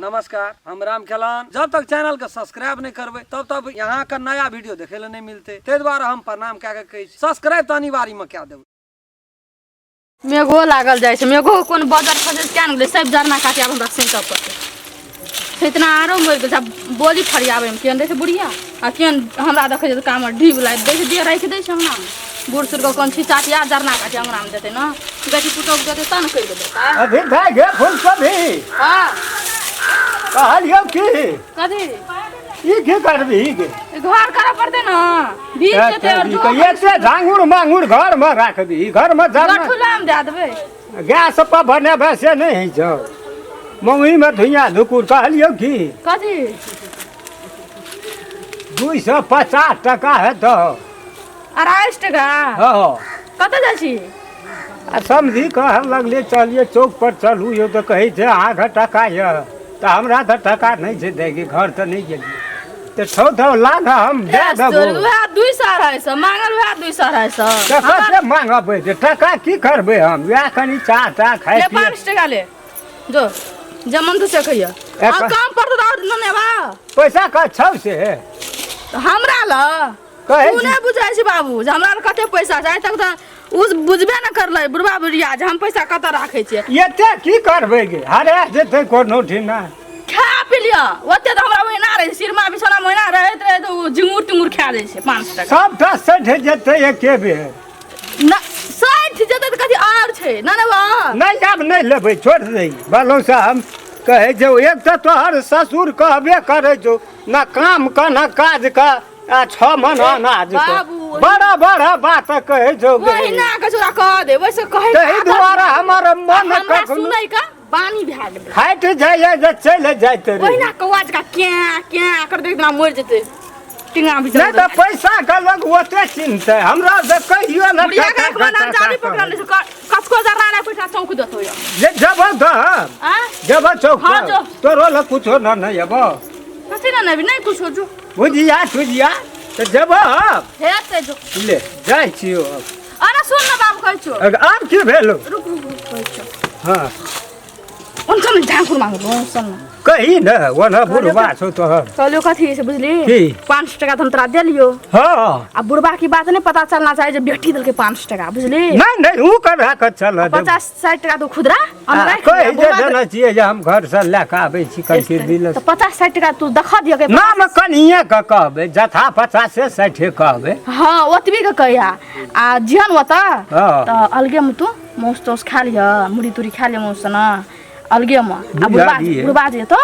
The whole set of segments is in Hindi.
नमस्कार, हम राम खेलान। जब तक चैनल के सब्सक्राइब नहीं करबे तब तक यहाँ का नया वीडियो देखे ले नहीं मिलते। ते द्वारा हम प्रणाम क्या कहे सब्सक्राइब तो अनिवार्य में क्या देबे। मेघो लागल जाय छै, मेघो कोन बाजार खजे क्या न सब जरना काटे हम रखसिन तब पर इतना आरो मर गेल बोली फरियाबे में केन दै छै बुढ़िया आ केन हमरा देखे छै काम ढीब लाइ दै छै, दे राख दै छै हमरा बूढ़ सुर को कोन छिचाटिया जरना काटे हमरा में देते न बेटी पुतोक देते तन कहि देते अभी भाई गे फूल कभी हां कहलियो की कथि ई के करबी के घर करे पड़ते न बीच देते और जो एक से झांगुर मांगुर घर में राखबी, घर में जरना गठुला में दे देबे गैस पर बने वैसे नहीं छौ मम्मी में धुइया धुकुर कहलियो की कथि 250 टका है तो 250 टका हां कत जाइ छी समझी कह लगले चलिए चौक पर चलू यो तो कही छे आधा टका ये तो हमरा तो टका नहीं छे देगी घर तो नहीं गेली तो छौ तो लाग हम दे देबो वह 250 मांगल वह 250 टका से मांगबे टका की करबे हम वह कनी चाह ता खाइ ले 5 टका ले जो जमन तो से कहिया आ काम पर तो न नेबा पैसा का छौ से हमरा ल कहे तू ने बुझाइ छी बाबू जे हमरा कते पैसा छै तक त उस बुझबे न करले बुढ़वा बुढ़िया जे हम पैसा कत राखे छी एते की करबे गे हरे जेते कोनो ठिना खा पी लिया ओते त हमरा महीना रहे सिरमा बिछोना महीना रहे तो झिंगुर टिंगुर खा दे छै 5 टका सब टा सठ जेते एके बेर न 60 जेते त कथि और छै न ने बा नहीं अब नहीं लेबै छोड़ दे बालो से हम कहे जो एक तो तोहर ससुर कहबे करे जो ना काम का ना काज का आ 6 मन अनाज बाबू बड़ा बड़ा बात कहे जो महीना के छोरा कह दे वैसे कहे तही द्वारा हमर मन हमरा कखनो सुनै का पानी भा गेल हट जाइए जे चले जाते रे ओहिना कवाज का क्या कर दे इतना मर जते टिंगा बिच नहीं तो पैसा का लग ओते चिंता हमरा से कहियो ना बुढ़िया का एक नाम जाली पकड़ ले कसको जरा ना पैसा चौक देतो या जे जब तो हां जब चौक हाँ, जो। तोरो ल कुछो ना नहीं अब कथि ना नहीं कुछ हो जो बुझिया तुझिया तो जब हेते जो ले जाय छियो अरे सुन ना बाबू कहै छो अब की भेलो रुक कहै छो हां उनका में ढाकुर मांगो सुन कही न वना बुढ़वा छो तो चलो कथि से बुझली की 5 टका हम तोरा दे लियो हां अब बुढ़वा की बात नहीं पता चलना चाहिए जे बेटी दल के 5 टका बुझली नहीं नहीं ऊ कर रहा चल 50-60 टका तो खुदरा हम रख कहि जे देना चाहिए जे हम घर से लेके आबै छी कथि दिल तो 50-60 टका तू देखा दियो के नाम कनिए का कहबे जथा 50 से 60 कहबे हां ओतबी के कहिया आ जियन वता हां त अलगे में तू मौस तोस खा लिया मुड़ी तुरी खा ले मौस ना अलगे में आ बुढ़वा जे तो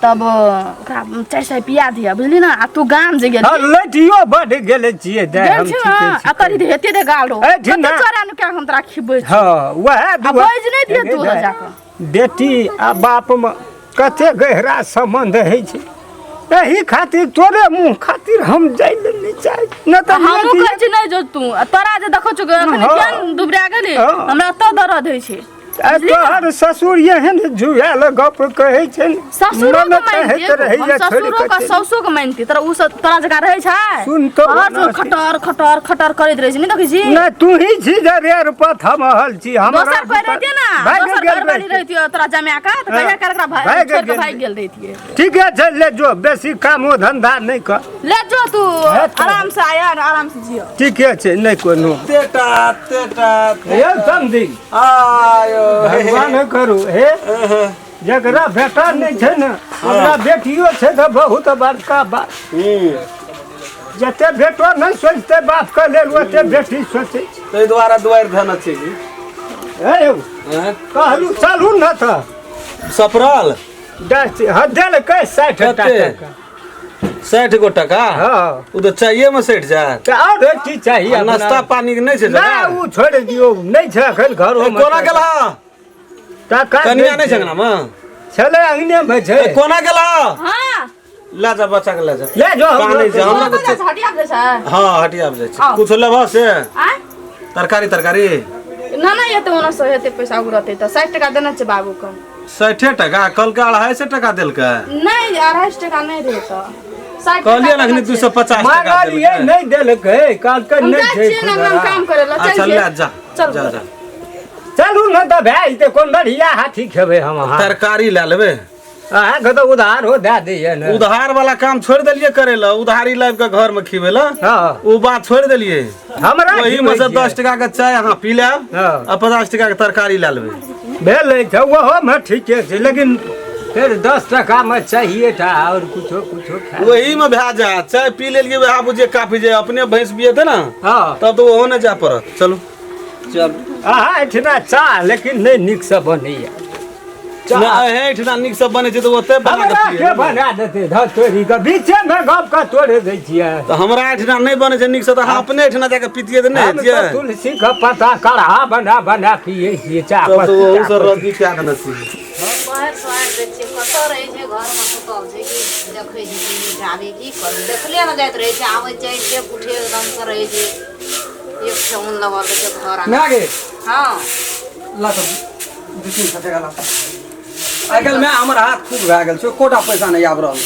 तब ओकरा चाय चाय पिया दिया बुझली ना आ तू गाम जे गेल लटियो बढ़ गेले छिए दे हम ठीक छै आ तरी हेते दे गालो कते चोरा नु क्या हम तोरा खिबै हां वह बैज नहीं दिए तू जाके बेटी आ बाप में कते गहरा संबंध है छै एही खातिर तोरे मुंह खातिर हम जाय नहीं चाहे न त हम कहै छी नहीं जो तू तोरा जे देखो छ अखन केन दुबरा गेली हमरा त दर्द होइ छै तोहर ससुर एहन जुआल गप कहै छै ससुरो का ससुर के मानती तोरा उ तोरा जगह रहै छै सुन तो खटर खटर खटर करैत रहै छै नहीं देखै छी ना तू ही छी जे रेर पर थमहल छी हमरा दोसर कोइ रहतिए ना दोसर घर वाली रहतिए तोरा जमा का त कहिया करकरा भाई छोड़ के भाग गेल रहतिए ठीक है चल ले जो बेसी काम धंधा नहीं कर ले जो तू आराम से आया आराम से जियो ठीक है नहीं कोनो तेटा ये समझी आयो भगवान करू हे जकरा बेटा नहीं छै न हमरा बेटियो छै त बहुत बड़का बात जते बेटो नहीं सोचते बाप के लेल ओते बेटी सोचे तै द्वारा दुआर धन छै हे कहलू चलू न त सफरल दस हदल के 60 टका 60 गो टका हां उ तो चाहिए में 60 जा त और की चाहिए नाश्ता पानी के नहीं छै ना उ छोड़ दियो नहीं छै अखन घर में कोना गेला टका कनिया नहीं छगना में चले अंगने में छै कोना गेला हां ला जा बच्चा के ले जा ले जो पानी जा हमरा हटिया दे छै हां हटिया जाय छै कुछ लेबा से तरकारी ना ना ये तो ओना से हेते पैसा उगरते त 60 टका देना छै बाबू को 60 टका कल का 250 टका देल के नहीं 250 टका नहीं दे त 60 कहलिए ना 250 टका देल ये नहीं देल के काल के नहीं छै हम काम करे ला अच्छा ले जा जा चलू न त भाई ते कोन बढ़िया हाथी खेबे हम तरकारी ले लेबे अहाँके तो उधार हो दे दिए ना। उधार वाला काम छोड़ दिलिए करे ला, उधारी लाइव के घर में खिबे ला। हाँ वो बात छोड़ दिलिए। हमरा वही में से 10 टका के चाय अहाँ पी लेब हाँ। आ 50 टका के तरकारी ला लेबै। भेल छै वो में ठीके छै, लेकिन फिर 10 टका में चाहिए था और कुछो खा। वही में भए जा चाय पी लेलिए, वह बुझे काफी जे अपने भैंस बिये थे ना हाँ तब तो वो न जा पड़त। चलो चल अहाँ इतना चाह लेकिन नहीं निक से बनैया। इतना निक सब बने छै तो ओते बना हमरा के के पिए। बना देते धतोरी के बीचे में गप का तोड़े दै छियै। तो हमरा इतना नहीं बने छै निक से तो अपने इतना जाके पीतिए तो नहीं हम हेतिए। तो तुलसी का पत्ता काढ़ा बना पिए छियै चाह तब तो वो पत्ती। सर रद्दी क्या करना चाहिए। बाहर स्वार दै छियै, कतऽ रहै छै घरमे सुतल छै कि देखै छै टीवी आबे की करू, देखले न जाइत रहै छै, आबै छै टेप उठे एकदम से रहै छै एक ठेहुन लगल रहै छै घर मैं आगे हाँ ला तो 2-3 टका ला। आइ काल्हि में हमर हाथ खूब भए गेल छै, कोटा पैसा नहीं आब रहल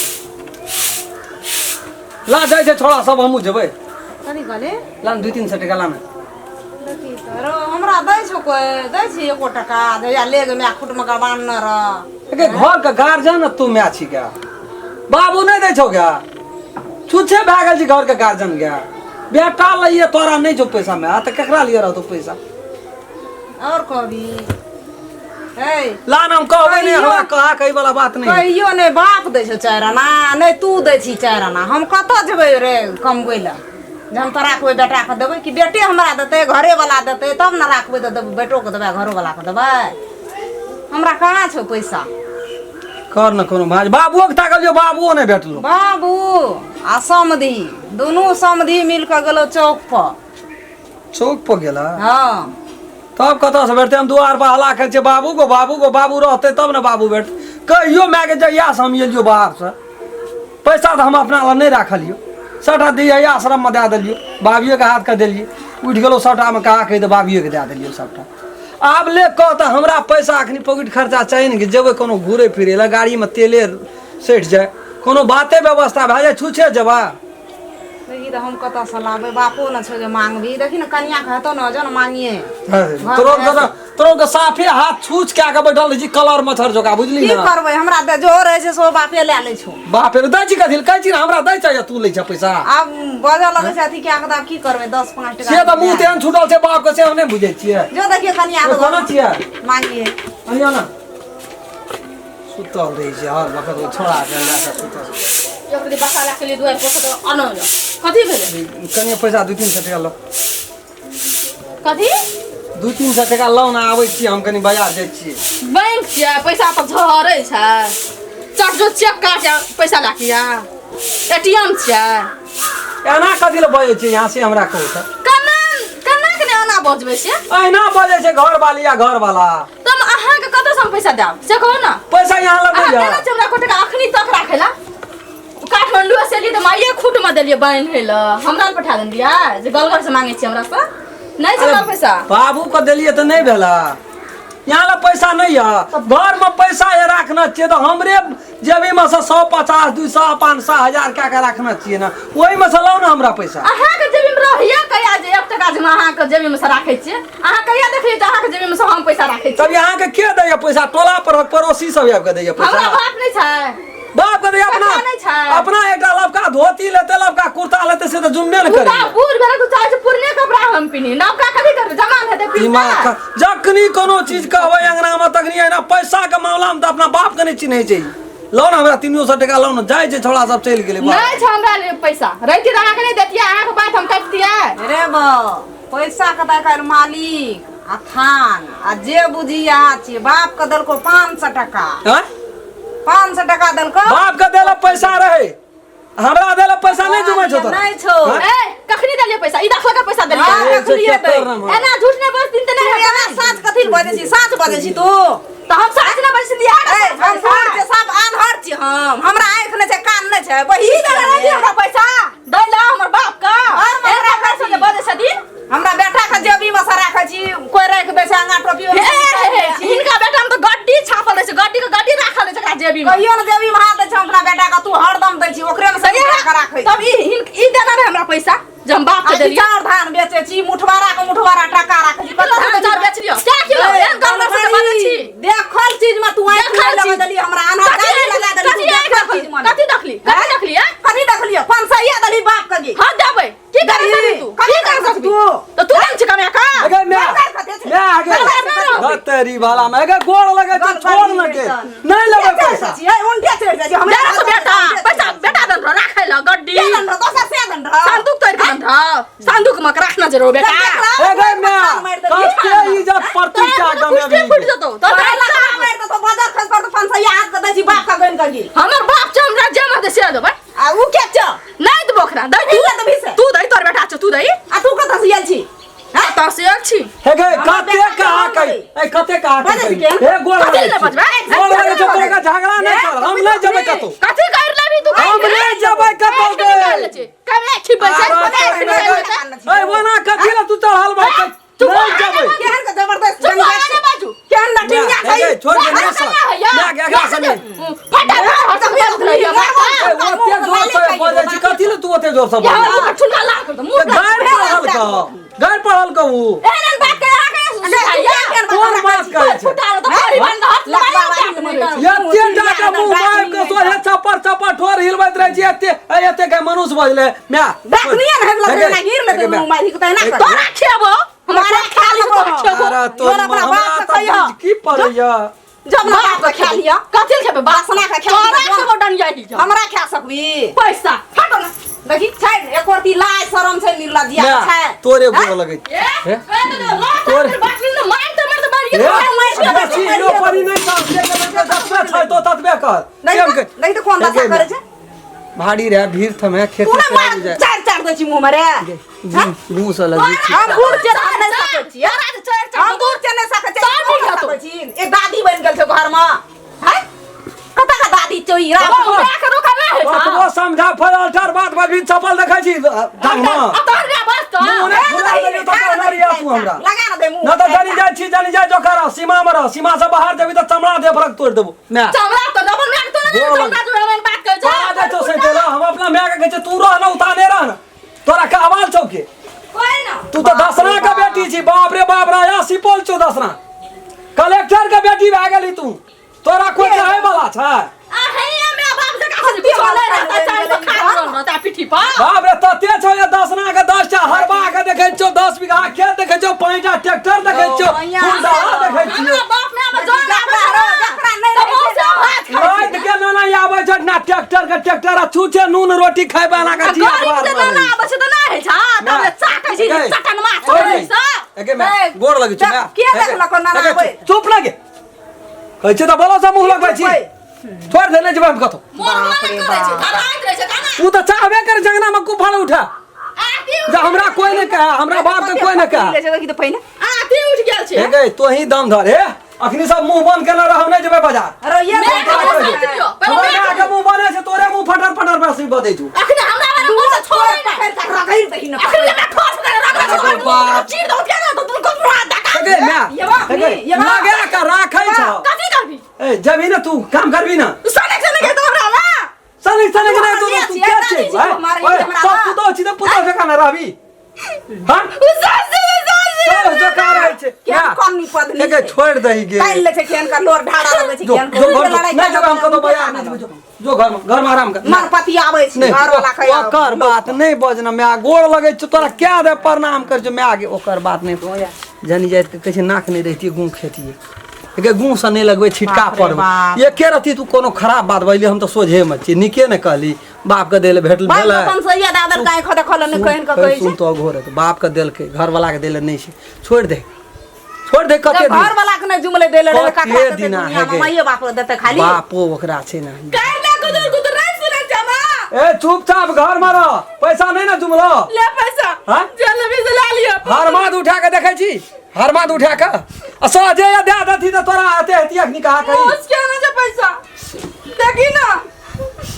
ला जाइ छै छोड़ा सब हमहूँ जेबै। कथी कहले ला 2-3 टका ला ना। देखी तो हमरा दै छौ कोइ दै छी 1 टका जहिया ले गे माय खुट में गबान न रह। घर के गार्जियन न तू मैं छी क्या बाबू नहीं दै छौ क्या छुच्छे भए गेल छी घर के गार्जियन क्या बेटा लइए तोरा नहीं छौ पैसा में त केकरा लिए रहतो पैसा। और कहबी हे ला नाम कहबै नहीं हमरा कहा कही वाला बात नहीं। कहियो नहीं बाप दै छौ 4 आना नहीं तू दै छी 4 आना, हम कतऽ जेबै रे कमबै लए। जब तो राखबै बेटा के देबै कि बेटे हमरा देतै घरे वाला देतै तब न राखबै तऽ देबै बेटो के देबै घरो वाला के देबै। हमरा कहाँ छौ पैसा। कर न कोनो भाज बाबुओ के ताकल जो बाबुओ नहीं भेटलो। बाबू आ समधी दुनू समधी मिल के गेलो चौक पर। चौक पर गेला हाँ तब कतऽ से भेटते हम दुआर पर हला कर बाबू को बाबू रहते तब न बाबू भेट कहियो मैं के जहिया से हम एलियो बाहर से पैसा तो हम अपना ला नहीं राखलियो सटा दिया आश्रम में दे दिलियो बाबियो के हाथ के दिलिए उठ गेलो सटा में कहा कही तो बाबियो के दे दिलियो सबटा। आब ले कह तो हमरा पैसा अखनी पॉकेट खर्चा चाहिए न कि जेबै कोनो घूरे फिरे ला गाड़ी में तेले सैठ जाए कोनो बाते व्यवस्था भए जाए छूछे जेबा। देखी तो हम कतऽ से लाबै बापो न छौ जे मांगबी देखी न कनिया के हेतौ न जन मांगिए। तोरो के साफे हाथ छूछ के के बैठल रही कलर मच्छर जोका बुझली की ना। करबै हमरा दे जो रहै छै सो बापे ले लै छौ। बाप रे दै छी कथी कहै छी हमरा दै छै तू लै छ पैसा आब बजऽ लगै छै अथी क्या के की करबै 10-5 टका से त मुंह तेहन छूटल छै बाप के से हम नहीं बुझै छियै। जो देखिए कनिया के कोना छियै मांगिए अहिया ना सुतल रही छै हर वक्त वो छोड़ा के ला के सुतल एकरी बसाला के लिए दुआर पर तो अन कथी भेले कनिया पैसा 2-3 टका लो कथी 2-3 टका लो ना आबै छी हम कनी बाजार जाइ छी। बैंक छियै पैसा तो झरै छै चट जो चेक काट पैसा लाकिया एटीएम छियै एना कथी ले बजै छी यहाँ से हमरा कहू त कना कना के ने आना बजबै से अहिना बजै छै घर वाली या घर वाला तब अहाँ के कतौ से पैसा देब से कहू ना पैसा यहाँ लग अहाँ जा देना छै हमरा कोटका अखनी तक राखेला काठमांडू से लिए त माइए खूट में देलिए बाइन हेल हमरा पठा देलिए जे गलगर से मांगे छी हमरा से नहीं छै हमरा पैसा बाबू को देलिए त नहीं भेला यहाँ ला पैसा नहीं है घर में पैसा ये रखना चाहिए तो हमरे जेबी में से 100, 50, 200, 500 हजार क्या क्या रखना चाहिए ना वही में से लो ना हमरा पैसा। अहाँ के जेबी में रहिया कहिया जे 1 टका जमा अहाँ के जेबी में से राखे छियै अहाँ कहिया देखिए त अहाँ के जेबी में से हम पैसा राखे छी। तब यहाँ के के दैया पैसा टोला पर पड़ोसी सब आबि के दैया हमरा पैसा बाप नहीं छै बाप के दैया पैसा नहीं छै। अपना एकटा लबका धोती लेते लबका कुर्ता लेते से तो जुम्मे न करे बूढ़ भेला तू चाहे पुरने कपड़ा हम पिनी नवका कभी कर जमान हेते दिमाग जखनी कोनो चीज कहबै अंगना में तखनी एना पैसा के मामला में त अपना बाप के नहीं चिन्है छै। लो ना हमरा 300 टका लो ना जाय छै छोड़ा सब चल गेलै नहीं छै हमरा लिए पैसा रहिती त अहाँ के नहीं देतियै अहाँ के बात हम काटतियै रे बा पैसा के दै मालिक आ थान आ जे बुझी यहाँ छियै बाप के देलको 500 टका हैं 500 टका देलको बाप के देला पैसा रहे हमरा देला पैसा नहीं जुमै छौ तोरा नहीं छौ ए कखनी देलियै पैसा ई देखला के पैसा देलियै हाँ, देखलियै चेक कर ना। एना झूठ नहीं बस दिन त नहीं है एना साच कथि बजै छी साच बजै छी तू त हम साच ना बस दिया ए हम घर के सब अनहर छी हमरा आंख नै छै कान नै छै वही देला नहीं हमरा पैसा दैला हमर बाप का हमरा पैसा जे बजै छथिन हमरा बेटा के जेबी में से राखै छी कोई राख दे छै अंगा टोपी हिनका बेटा में तो गड्डी छापल रहै छै गड्डी के गड्डी राखल रहै छै का जेबी में कहियो न जेबी में हाथ दे छै अपना बेटा के तू हरदम दै छी ओकरे में सही के राखै तब ई देना रहे हमरा पैसा जब हम बाप के देलियै चाउर धान बेचै छी मुठवारा के मुठवारा टका राखै छी किलो धान चाउर बेच लियो क्या किलो एहन गलगर से बजै छी देखल चीज में तू आंख देखल लगा चीज। देली हमरा अनहर कहबे तेरी वाला मैं के गोड़ लगे तो छोड़ न के नहीं लेबे पैसा उनके चढ़ जाई हम जरा से बेटा पैसा बेटा दन राखे ल गड्डी दोसर से दन रह संदूक तोड़ के दन संदूक में रखना जरूर बेटा ए गए मैं कते इज्जत प्रतिष्ठा गमे भी फुट जतो तो तो बाजार खस पर तो 500 याद कर दी बाप का गन कर हमर बाप छ हमरा जमा दे से दो भाई आ उ के छ नहीं तो बोखरा दई तू दई तोर बेटा छ तू दई आ तू कत से आइल छी हां तो से छी हे गए कते कहा कई ए कते कहा कई ए गोड़ लगे गोड़ लगे तो तोरा झगड़ा नहीं कर हम नहीं जबे कतो कथि कर लेबी तू हम नहीं जबे कतो के कमे छी पैसा ए वना कथि ला तू तो हल भाई नहीं जबे केहन का जबरदस्त बाजू केहन लटिया ए गए छोड़ दे ना सब मैं क्या समय फटा हट रही ओते जोर से बोले छी कथि ला तू ओते जोर से बोले ठुला ला कर दो गाय पढ़ल कहू एहन बात के आगे कौन बात करे छै फटा तो बड़ी बंद हाथ एते टाका मुंह मार के सोहे चपर चपर ठोर हिलबैत रहे छी एते के मनुष्य बजले मैं देखनिया न लगले ना गिर ले मुंह मारी के ना कर तोरा खेबो हमारा खा लेबो अरे तो हमरा तो की पड़ैया जब ना बाप खा लिया कथि खेबे बासना का खा तोरा खेबो डंडिया ही हमरा खा सकबी पैसा फटो ना देखी छै एक और लाज शरम छै निर्लज्जिया छै तोरे गोड़ लगै ए तोर बात न मार तो बेसी नो परी नहीं काम से के दसवे छै तो ततबे कर नहीं तो कौन दशा करे छै भाड़ी रे भीड़ थमे खेती पूरा से मार जाए चार चार दै छी मुंह में रे मुंह से लगी छी हम दूर जे नहीं सकै छी हम दूर जे नहीं सकै छी एक दादी बन गेल छै घर में है कता का दादी चोई रा वो समझा फलटर बात में भी चपल देखै छी ढंग में तोर रे बस तो मुंह ने खुला लगे तो लड़िया तू हमरा लगा ना दे मुंह न तो जानी जाए जो कर सीमा में रह सीमा से बाहर जेबी तो चमड़ा दे फरक तोड़ देबो मैं चमड़ा तो डबल मैक तो नहीं चमड़ा जो हम बात कर बड़ा दे तो से तेरा हम अपना मैं के कहै तू रह ना उताने रह ना तोरा का आवाज चौके कोई ना तू तो दसना का बेटी छी बाप रे बाप राया सिपोल चो दसना कलेक्टर का बेटी भए गेली तू तोरा कोई कहे वाला छै आ हैया मैं बाप से का से चले रहता चाहे तो खा रहता पिठी पर बाप रे तते छौ ये दसना के 10 टा हरबा के देखै छौ 10 बीघा खेत देखै छौ 5 टा ट्रैक्टर देखै छौ फूल डाला देखै छौ हमरा बाप में अब जोर जकरा नहीं तो बहुत से हाथ खा रात के ना आबै छ ना ट्रैक्टर के ट्रैक्टर आ छूछे नून रोटी खाइबा ना का जिया गरीब से ना आबै छै तो ना है छा तब चाकै छी चटन माछ छै एके मैं गोड़ लगै छ मैं के देखलको ना आबै चुप लगे कहै छ त बोलो से मुंह लगबै छी छोड़ दे ले जब हम कतो मोर मन करे छै धराइत रहे छै खाना तू तो चाहबे कर जंगना में कुफड़ उठा आती जा हमरा कोई ने कहा हमरा बाप के कोई ने कहा ले जगह की तो पहिने आती उठ गेल छै हे गई तो ही दम धर हे अखनी सब मुंह बंद केना रह हम नहीं जेबे बाजार अरे ये मैं दियो हमरा के मुंह बने से तोरे मुंह फटर फटर बसी बदै तू अखने हमरा वाला मुंह से छोड़ ना रखा गई दही ना अखने मैं ठोस कर रखा चीर दो के ना तो तू को पूरा हे गई मैं ये लगे का राखै छ कथि करबी ए जबी ना तू काम करबी ना सने के तो हमरा ला सने के नहीं तू क्या छे ओए सब तू तो छी तो पुतो से काना रहबी हां तो जो का रहे छे क्या कम नहीं पद हे गई छोड़ दही गे काल ले छे केन का लोर ढाड़ा लगे छे केन जो नहीं जब हम कतो बया जो घर में आराम कर मन पति आवे छे घर वाला खाय ओकर बात नहीं बजना मैं गोड़ लगे छ तोरा क्या दे प्रणाम कर जो मैं आगे ओकर बात नहीं जानी जात के कैसे नाक नहीं रहती गूं खेती के गूं से नहीं लगबे छिटका पर ये के रहती तू कोनो खराब बात बोली हम तो सोझे मत छी निके न कहली बाप के देले भेटल बाप भेला अपन सैया दादर काहे खदा खल ने कहन का कहै सुन छे तो घोर है बाप के देल के घर वाला के देले नहीं छे छोड़ दे कते घर वाला के नहीं जुमले देले रे का कते दिना है गे माये बाप देते खाली बापो ओकरा छे ना काहे ना गुदर नहीं सुने जमा ए चुपचाप घर में रह पैसा नहीं ना जुमलो ले पैसा हां जलेबी से ला लिया हरमाद उठा के देखै छी हरमाद उठा के असजे या दे दथी त तोरा आते हती अखनी कहा कही उसके ना जे पैसा देखी ना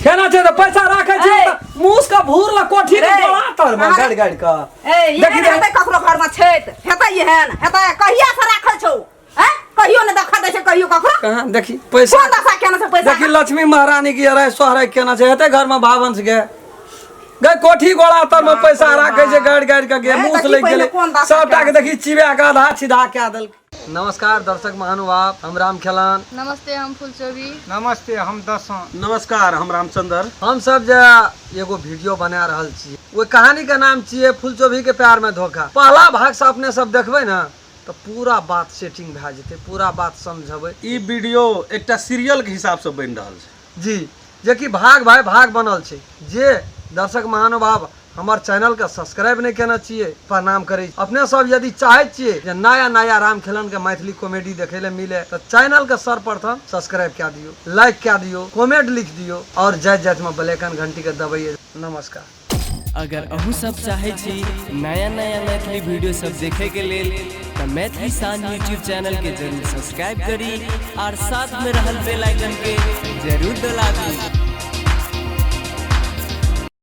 केना छै त पैसा राखै छी त मूस का भूर ला कोठी के बोला तर में गड़ का ए ये हेतै ककरो घर में छैत हेतै एहन हेतै कहिया से राखल छौ हैं कहियो ने देखा दे छै कहियो ककरो कहां देखी पैसा कोन दशा केना से पैसा देखी लक्ष्मी महारानी की अरे सोहरे केना छै हेतै घर में भावंश के गए कोठी गोला तर में पैसा राखै छै गड़ के गे मूस ले गेले सबटा के देखी चिबे का आधा सीधा के देल नमस्कार दर्शक महानुभाव हम राम खेलान नमस्ते हम फुलचोबी नमस्ते हम दसों नमस्कार हम रामचंद्र हम सब जे एगो वीडियो बना रहल छी वो कहानी के नाम छिए फुलचोभी के प्यार में धोखा पहला भाग से अपने सब देखबे ना तो पूरा बात सेटिंग भए जेतै, पूरा बात समझबै। ई वीडियो एकटा सीरियल के हिसाब से बन रहल छै जी, जे कि भाग भाई भाग बनल छै। जे दर्शक महानुभाव हमार चैनल के सब्सक्राइब नहीं केना चाहिए, प्रणाम करे। अपने सब यदि चाहे छिए जे नया नया राम खेलन के मैथिली कॉमेडी देखे ले मिले तो चैनल के सर्वप्रथम सब्सक्राइब क्या दियो, लाइक क्या दियो, कमेंट लिख दियो और जय जय में बेलैकन घंटी के दबाइए। नमस्कार। अगर अहू सब चाहे छी नया नया मैथिली वीडियो सब देखे के लेल तो मैथिली साँझ यूट्यूब चैनल के जरूर सब्सक्राइब करी और साथ में रहल बेल आइकन के जरूर दबाबी।